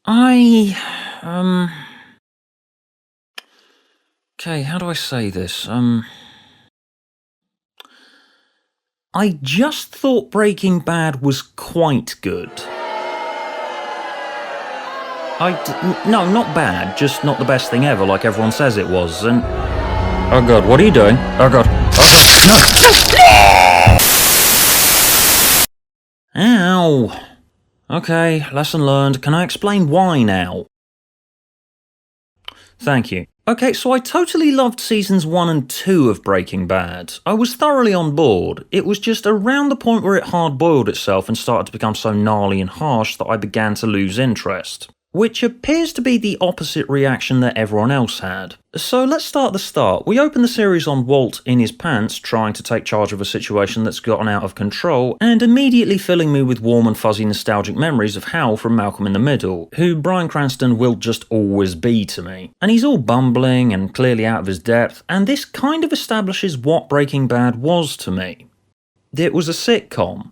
I, okay, how do I say this? I just thought Breaking Bad was quite good. No, not bad, just not the best thing ever like everyone says it was, and... Oh god, what are you doing? Oh god. Oh god, no! Ow! Okay, lesson learned. Can I explain why now? Thank you. Okay, so I totally loved seasons 1 and 2 of Breaking Bad. I was thoroughly on board. It was just around the point where it hard-boiled itself and started to become so gnarly and harsh that I began to lose interest. Which appears to be the opposite reaction that everyone else had. So let's start at the start. We open the series on Walt in his pants, trying to take charge of a situation that's gotten out of control, and immediately filling me with warm and fuzzy nostalgic memories of Hal from Malcolm in the Middle, who Bryan Cranston will just always be to me. And he's all bumbling and clearly out of his depth, and this kind of establishes what Breaking Bad was to me. It was a sitcom.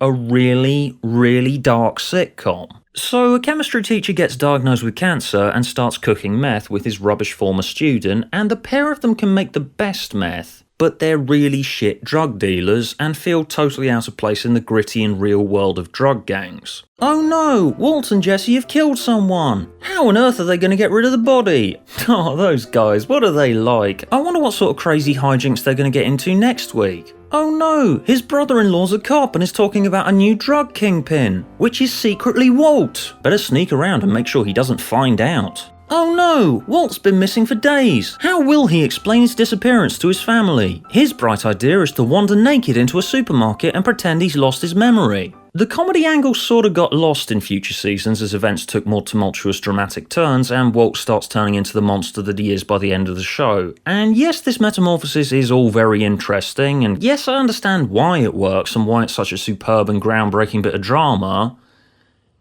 A really, really dark sitcom. So, a chemistry teacher gets diagnosed with cancer and starts cooking meth with his rubbish former student, and the pair of them can make the best meth, but they're really shit drug dealers and feel totally out of place in the gritty and real world of drug gangs. Oh no, Walt and Jesse have killed someone! How on earth are they going to get rid of the body? Oh, those guys, what are they like? I wonder what sort of crazy hijinks they're going to get into next week. Oh no, his brother-in-law's a cop and is talking about a new drug kingpin, which is secretly Walt. Better sneak around and make sure he doesn't find out. Oh no, Walt's been missing for days. How will he explain his disappearance to his family? His bright idea is to wander naked into a supermarket and pretend he's lost his memory. The comedy angle sorta got lost in future seasons as events took more tumultuous dramatic turns and Walt starts turning into the monster that he is by the end of the show. And yes, this metamorphosis is all very interesting, and yes, I understand why it works and why it's such a superb and groundbreaking bit of drama.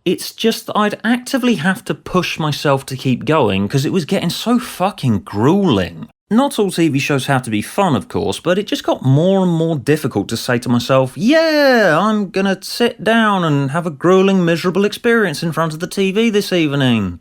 It's just that I'd actively have to push myself to keep going because it was getting so fucking grueling. Not all TV shows have to be fun, of course, but it just got more and more difficult to say to myself, yeah, I'm gonna sit down and have a grueling, miserable experience in front of the TV this evening.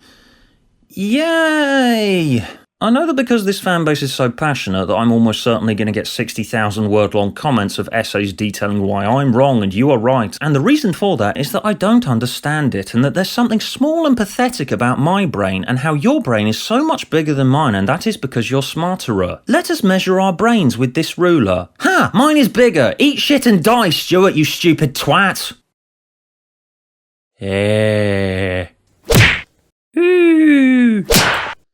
Yay! I know that because this fanbase is so passionate that I'm almost certainly going to get 60,000 word long comments of essays detailing why I'm wrong and you are right, and the reason for that is that I don't understand it and that there's something small and pathetic about my brain and how your brain is so much bigger than mine, and that is because you're smarterer. Let us measure our brains with this ruler. Ha! Mine is bigger! Eat shit and die, Stuart, you stupid twat! Eh. Ooh.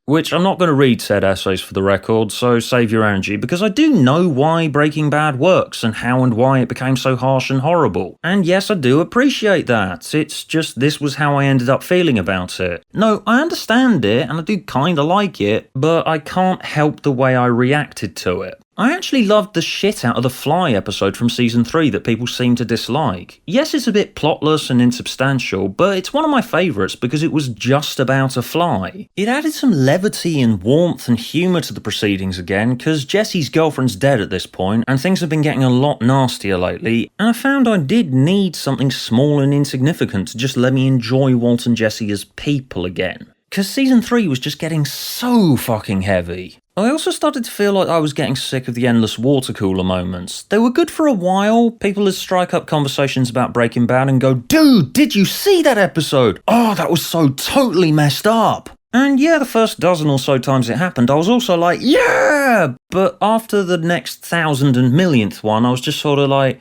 Which I'm not going to read said essays for the record, so save your energy, because I do know why Breaking Bad works and how and why it became so harsh and horrible. And yes, I do appreciate that. It's just this was how I ended up feeling about it. No, I understand it, and I do kinda like it, but I can't help the way I reacted to it. I actually loved the shit out of the Fly episode from season 3 that people seem to dislike. Yes, it's a bit plotless and insubstantial, but it's one of my favourites because it was just about a fly. It added some levity and warmth and humour to the proceedings again, because Jesse's girlfriend's dead at this point, and things have been getting a lot nastier lately, and I found I did need something small and insignificant to just let me enjoy Walt and Jesse as people again. Because season 3 was just getting so fucking heavy. I also started to feel like I was getting sick of the endless water cooler moments. They were good for a while. People would strike up conversations about Breaking Bad and go, dude, did you see that episode? Oh, that was so totally messed up. And yeah, the first dozen or so times it happened, I was also like, yeah! But after the next 1,000 and millionth one, I was just sort of like,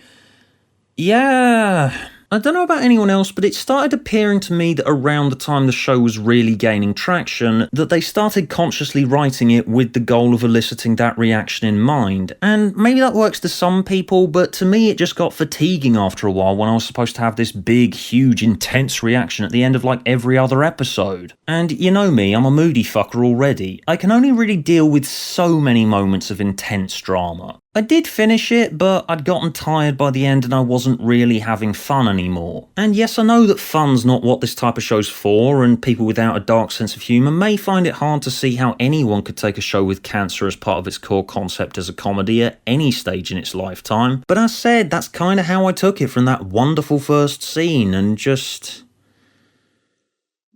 yeah... I don't know about anyone else, but it started appearing to me that around the time the show was really gaining traction, that they started consciously writing it with the goal of eliciting that reaction in mind. And maybe that works to some people, but to me it just got fatiguing after a while when I was supposed to have this big, huge, intense reaction at the end of like every other episode. And you know me, I'm a moody fucker already. I can only really deal with so many moments of intense drama. I did finish it, but I'd gotten tired by the end and I wasn't really having fun anymore. And yes, I know that fun's not what this type of show's for, and people without a dark sense of humour may find it hard to see how anyone could take a show with cancer as part of its core concept as a comedy at any stage in its lifetime. But as said, that's kinda how I took it from that wonderful first scene, and just...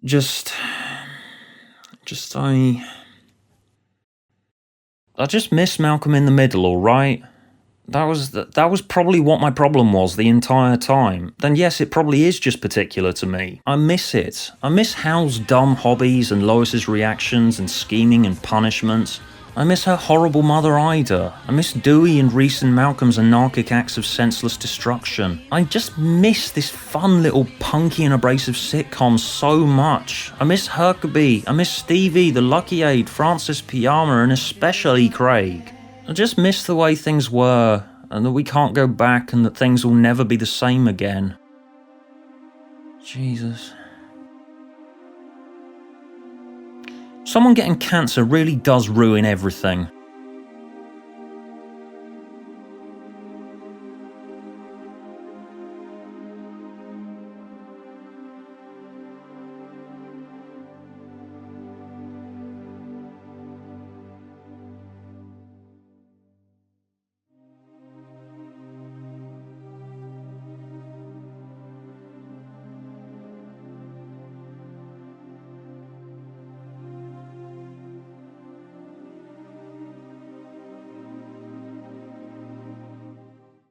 Just, I just miss Malcolm in the Middle, alright? That was probably what my problem was the entire time. Then yes, it probably is just particular to me. I miss it. I miss Hal's dumb hobbies and Lois's reactions and scheming and punishments. I miss her horrible mother Ida. I miss Dewey and Reese and Malcolm's anarchic acts of senseless destruction. I just miss this fun little punky and abrasive sitcom so much. I miss Huckabee. I miss Stevie, the Lucky Aide, Francis Piama, and especially Craig. I just miss the way things were, and that we can't go back, and that things will never be the same again. Jesus. Someone getting cancer really does ruin everything.